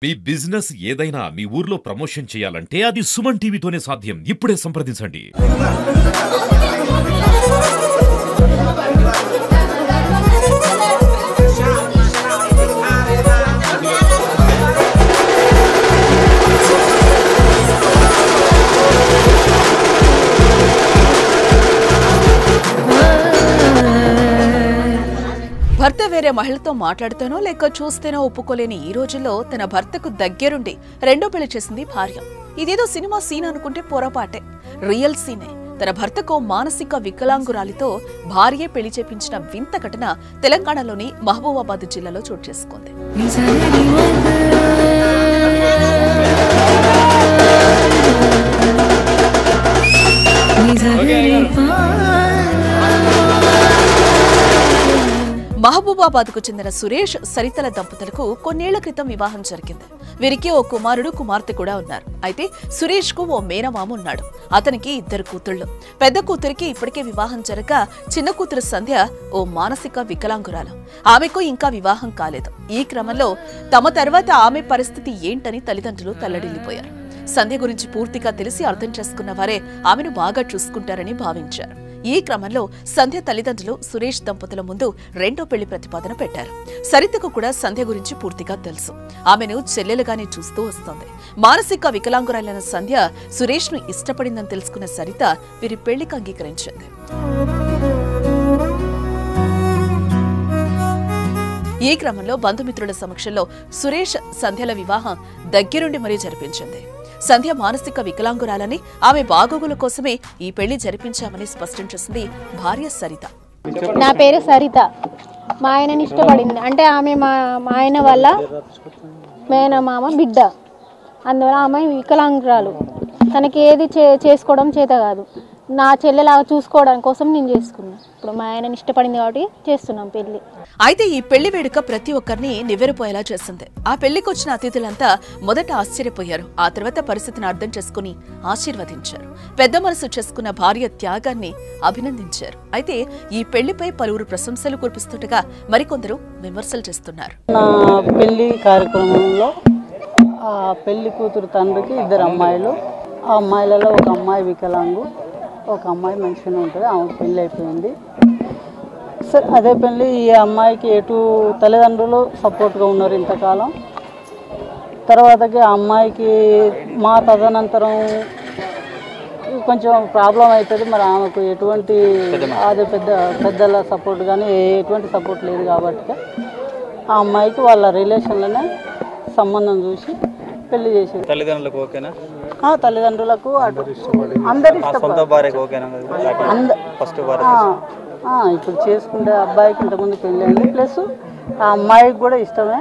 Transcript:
మీ business ఏదైనా మీ ఊర్లో promotion చేయాలంటే అది సుమన్ టీవీతోనే సాధ్యం. ఇప్పుడే సంప్రదించండి. భర్త వేరే మహిళతో మాట్లాడుతానో లేక చూస్తేనో ఒప్పుకోలేని ఈ రోజుల్లో తన భర్తకు దగ్గరుండి రెండో పెళ్లి చేసింది భార్య. ఇదేదో సినిమా సీన్ అనుకుంటే పొరపాటే, రియల్ సీనే. తన భర్తకు మానసిక వికలాంగురాలితో భార్యే పెళ్లి చేపించిన వింత ఘటన తెలంగాణలోని మహబూబాబాద్ జిల్లాలో చోటు చేసుకుంది. మహబూబాబాద్కు చెందిన సురేష్, సరితల దంపతులకు కొన్నేళ్ల క్రితం వివాహం జరిగింది. వీరికి ఓ కుమారుడు, కుమార్తె కూడా ఉన్నారు. అయితే సురేష్ కు ఓ మేనమామ ఉన్నాడు. అతనికి 2 కూతుళ్లు. పెద్ద కూతురికి ఇప్పటికే వివాహం జరగ చిన్న కూతురు సంధ్య ఓ మానసిక వికలాంగురాలు. ఆమెకు ఇంకా వివాహం కాలేదు. ఈ క్రమంలో తమ తర్వాత ఆమె పరిస్థితి ఏంటని తల్లిదండ్రులు తల్లడిల్లిపోయారు. సంధ్య గురించి పూర్తిగా తెలిసి అర్థం చేసుకున్న వారే ఆమెను బాగా చూసుకుంటారని భావించారు. ఈ క్రమంలో సంధ్య తల్లిదండ్రులు సురేష్ దంపతుల ముందు రెండో పెళ్లి ప్రతిపాదన పెట్టారు. సరితకు కూడా సంధ్య గురించి పూర్తిగా తెలుసు. ఆమెను చెల్లెలుగానే చూస్తూ వస్తోంది. మానసిక వికలాంగురాలైన సంధ్య సురేష్ ను ఇష్టపడిందని తెలుసుకున్న సరిత వీరి పెళ్లికి అంగీకరించింది. ఈ క్రమంలో బంధుమిత్రుల సమక్షంలో సురేష్, సంధ్యల వివాహం దగ్గరుండి మరీ జరిపించింది. సంధ్య మానసిక వికలాంగురాలని, ఆమె బాగోగుల కోసమే ఈ పెళ్లి జరిపించామని స్పష్టం చేసింది భార్య సరిత. నా పేరు సరిత. మా ఆయనని ఇష్టపడింది. అంటే ఆమె మా ఆయన వల్ల మేనమామ బిడ్డ. అందువల్ల ఆమె వికలాంగురాలు. తనకి ఏది చేసుకోవడం చేత కాదు. నా చెల్లెలాగా చూసుకోవడం కోసం నేను చేసుకున్నాను. ఇప్పుడు మా ఆయనని ఇష్టపడింది కాబట్టి చేస్తున్నాం పెళ్లి. అయితే ఈ పెళ్లి వేడుక ప్రతి ఒక్కరిని నివ్వెరపోయేలా చేసింది. ఆ పెళ్లికి వచ్చిన అతిథులంతా మొదట ఆశ్చర్యపోయారు. ఆ తర్వాత పరిస్థితిని అర్థం చేసుకుని ఆశీర్వదించారు. పెద్ద మనసు చేసుకున్న భార్య త్యాగాన్ని అభినందించారు. అయితే ఈ పెళ్లిపై పలువురు ప్రశంసలు కురిపిస్తుండగా మరికొందరు విమర్శలు చేస్తున్నారు. నా పెళ్లి కార్యక్రమంలో ఆ పెళ్లి కూతురు తండ్రికి 2 అమ్మాయిలు. ఆ అమ్మాయిలలో ఒక అమ్మాయి వికలాంగు, ఒక అమ్మాయి మంచిగానే ఉంటుంది. ఆమెకు పెళ్ళి అయిపోయింది. సరే, అదే పెళ్ళి ఈ అమ్మాయికి ఎటు తల్లిదండ్రులు సపోర్ట్గా ఉన్నారు ఇంతకాలం. తర్వాతకి ఆ అమ్మాయికి మా తదనంతరం కొంచెం ప్రాబ్లం అవుతుంది. మరి ఆమెకు ఎటువంటి అదే పెద్దల సపోర్ట్ కానీ ఎటువంటి సపోర్ట్ లేదు కాబట్టి ఆ అమ్మాయికి వాళ్ళ రిలేషన్లోనే సంబంధం చూసి పెళ్లి చేసేది. తల్లిదండ్రులకు ఓకేనా? తల్లిదండ్రులకు అందరు ఇప్పుడు చేసుకుంటే అబ్బాయికి ఇంతకుముందు పెళ్ళి అయింది. ప్లస్ ఆ అమ్మాయికి కూడా ఇష్టమే.